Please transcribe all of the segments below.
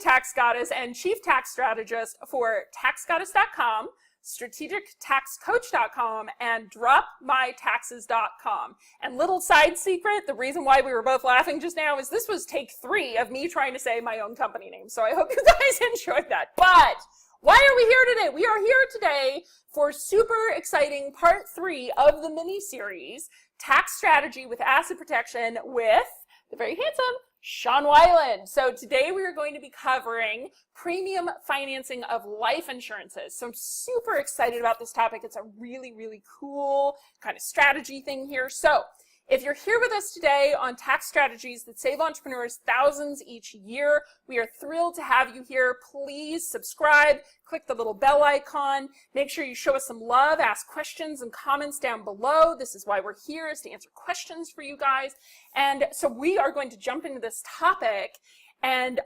tax goddess and chief tax strategist for taxgoddess.com, strategictaxcoach.com, and dropmytaxes.com. And little side secret, the reason why we were both laughing just now is this was take 3 of me trying to say my own company name. So I hope you guys enjoyed that. But why are we here today? We are here today for super exciting part 3 of the mini-series, Tax Strategy with Asset Protection with the very handsome Sean Weiland. So today we are going to be covering premium financing of life insurances. So I'm super excited about this topic. It's a really, really cool kind of strategy thing here. So if you're here with us today on tax strategies that save entrepreneurs thousands each year, we are thrilled to have you here. Please subscribe, click the little bell icon, make sure you show us some love, ask questions and comments down below. This is why we're here, is to answer questions for you guys. And so we are going to jump into this topic, and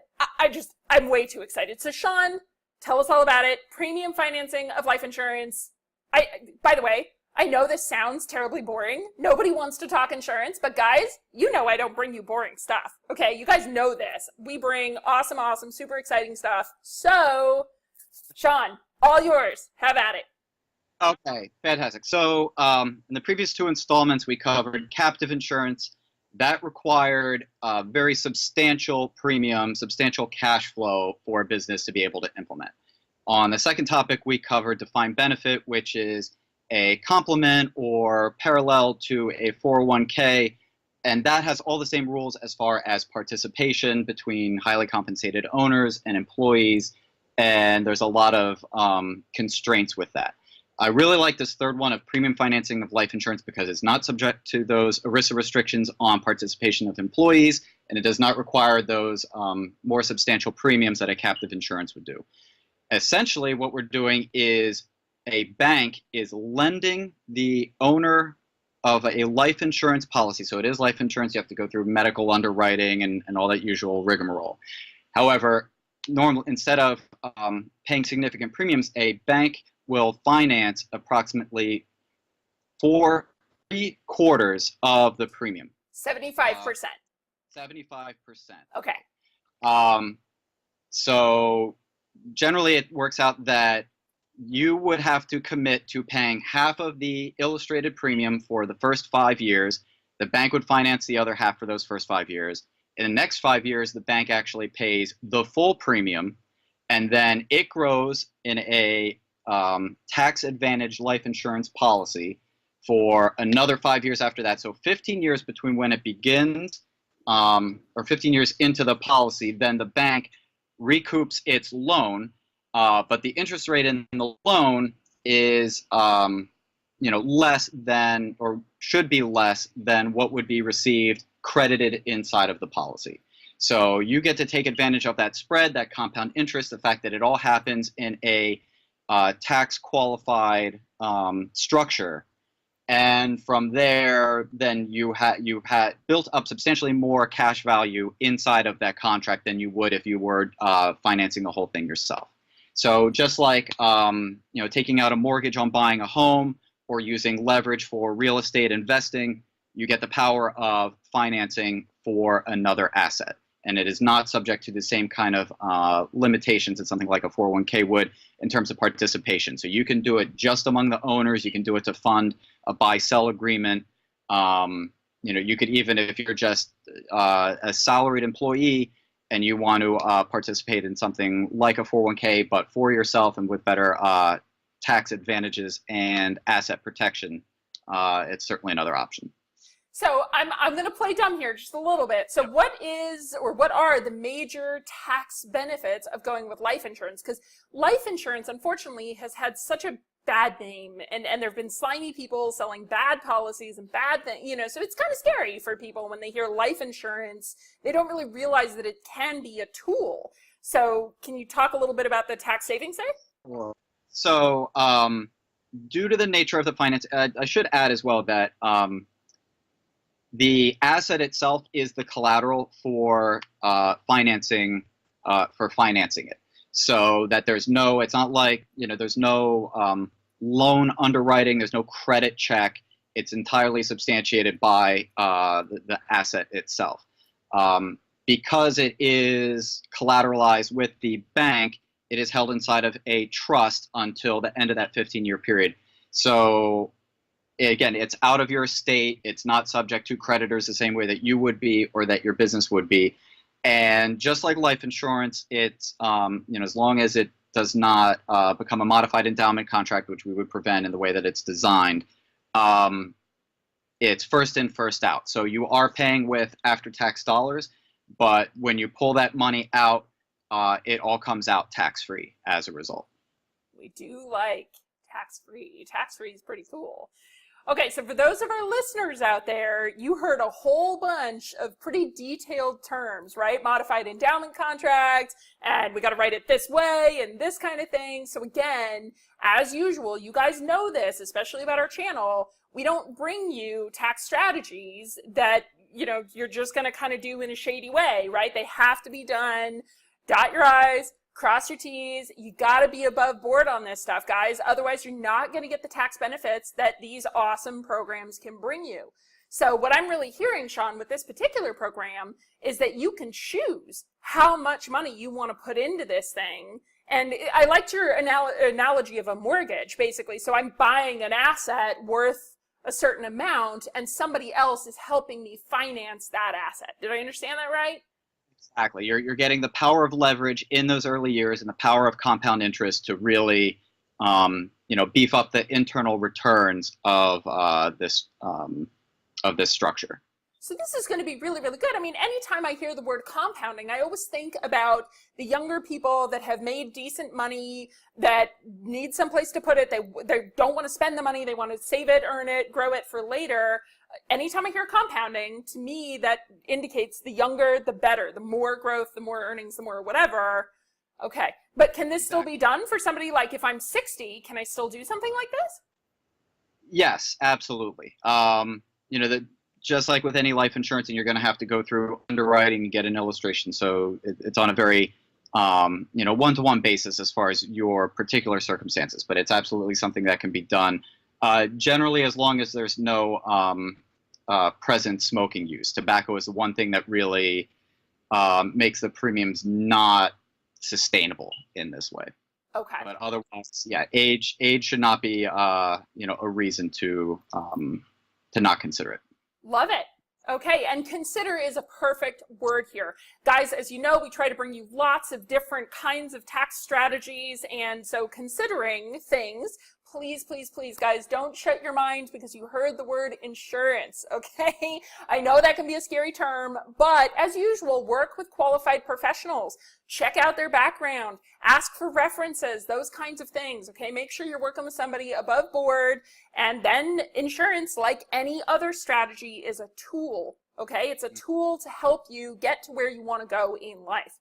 I'm way too excited. So Sean, tell us all about it. Premium financing of life insurance. By the way, I know this sounds terribly boring. Nobody wants to talk insurance, but guys, you know I don't bring you boring stuff. Okay, you guys know this. We bring awesome, super exciting stuff. So, Sean, all yours. Have at it. Okay, fantastic. So in the previous 2 installments, we covered captive insurance. That required very substantial premium, substantial cash flow for a business to be able to implement. On the second topic, we covered defined benefit, which is a complement or parallel to a 401k, and that has all the same rules as far as participation between highly compensated owners and employees, and there's a lot of constraints with that. I really like this third one of premium financing of life insurance because it's not subject to those ERISA restrictions on participation of employees, and it does not require those more substantial premiums that a captive insurance would do. Essentially, what we're doing is a bank is lending the owner of a life insurance policy. So it is life insurance. You have to go through medical underwriting and all that usual rigmarole. However, instead of paying significant premiums, a bank will finance approximately 3/4 of the premium. 75%. 75%. Okay. So generally it works out that you would have to commit to paying half of the illustrated premium for the first 5 years. The bank would finance the other half for those first 5 years. In the next 5 years, the bank actually pays the full premium, and then it grows in a tax advantage life insurance policy for another 5 years after that. So 15 years between when it begins, or 15 years into the policy, then the bank recoups its loan. But the interest rate in the loan is, less than, or should be less than what would be received credited inside of the policy. So you get to take advantage of that spread, that compound interest, the fact that it all happens in a tax qualified structure. And from there, then you had built up substantially more cash value inside of that contract than you would if you were financing the whole thing yourself. So just like taking out a mortgage on buying a home or using leverage for real estate investing, you get the power of financing for another asset. And it is not subject to the same kind of limitations that something like a 401k would in terms of participation. So you can do it just among the owners. You can do it to fund a buy-sell agreement. You could even, if you're just a salaried employee, and you want to participate in something like a 401k, but for yourself and with better tax advantages and asset protection, it's certainly another option. So I'm going to play dumb here just a little bit. So what are the major tax benefits of going with life insurance? Because life insurance, unfortunately, has had such a bad name, and there have been slimy people selling bad policies and bad things, so it's kind of scary for people when they hear life insurance. They don't really realize that it can be a tool. So can you talk a little bit about the tax savings there? So due to the nature of the finance, I should add as well that the asset itself is the collateral for financing it. So that it's not like, there's no loan underwriting, there's no credit check. It's entirely substantiated by the asset itself. because it is collateralized with the bank, it is held inside of a trust until the end of that 15-year period. So again, it's out of your estate. It's not subject to creditors the same way that you would be or that your business would be. And just like life insurance, it's as long as it does not become a modified endowment contract, which we would prevent in the way that it's designed, it's first in, first out. So you are paying with after-tax dollars, but when you pull that money out, it all comes out tax-free as a result. We do like tax-free. Tax-free is pretty cool. Okay, so for those of our listeners out there, you heard a whole bunch of pretty detailed terms, right? Modified endowment contract, and we got to write it this way, and this kind of thing. So again, as usual, you guys know this, especially about our channel, we don't bring you tax strategies that, you're just going to kind of do in a shady way, right? They have to be done. Dot your I's, cross your T's. You got to be above board on this stuff, guys. Otherwise, you're not going to get the tax benefits that these awesome programs can bring you. So what I'm really hearing, Sean, with this particular program is that you can choose how much money you want to put into this thing. And I liked your analogy of a mortgage, basically. So I'm buying an asset worth a certain amount, and somebody else is helping me finance that asset. Did I understand that right? Exactly. You're getting the power of leverage in those early years and the power of compound interest to really, beef up the internal returns of this structure. So this is going to be really, really good. I mean, anytime I hear the word compounding, I always think about the younger people that have made decent money, that need someplace to put it. They don't want to spend the money. They want to save it, earn it, grow it for later. Anytime I hear compounding, to me, that indicates the younger, the better. The more growth, the more earnings, the more whatever. Okay. But can this still be done for somebody like if I'm 60, can I still do something like this? Yes, absolutely. Just like with any life insurance, and you're going to have to go through underwriting and get an illustration. So it's on a very, one-to-one basis as far as your particular circumstances. But it's absolutely something that can be done. Generally, as long as there's no present smoking use. Tobacco is the one thing that really makes the premiums not sustainable in this way. Okay. But otherwise, yeah, age should not be a reason to not consider it. Love it. Okay, and consider is a perfect word here. Guys, as you know, we try to bring you lots of different kinds of tax strategies, and so considering things, please, please, please, guys, don't shut your mind because you heard the word insurance, okay? I know that can be a scary term, but as usual, work with qualified professionals. Check out their background. Ask for references, those kinds of things, okay? Make sure you're working with somebody above board, and then insurance, like any other strategy, is a tool, okay? It's a tool to help you get to where you want to go in life.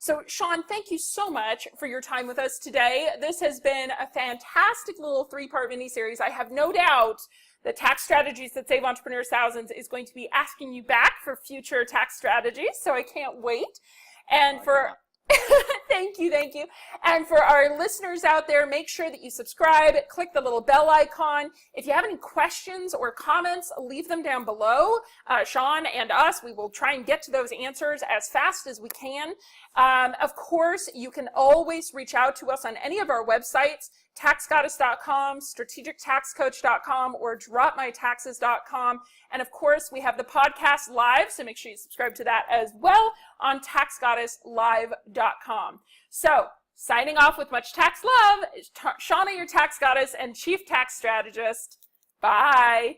So, Sean, thank you so much for your time with us today. This has been a fantastic little 3-part mini-series. I have no doubt that Tax Strategies That Save Entrepreneurs Thousands is going to be asking you back for future tax strategies, so I can't wait. And thank you. And for our listeners out there, make sure that you subscribe, click the little bell icon. If you have any questions or comments, leave them down below. Sean and us, we will try and get to those answers as fast as we can. Of course, you can always reach out to us on any of our websites, taxgoddess.com, strategictaxcoach.com, or dropmytaxes.com. And of course, we have the podcast live, so make sure you subscribe to that as well on taxgoddesslive.com. So, signing off with much tax love is Shauna, your tax goddess and chief tax strategist. Bye.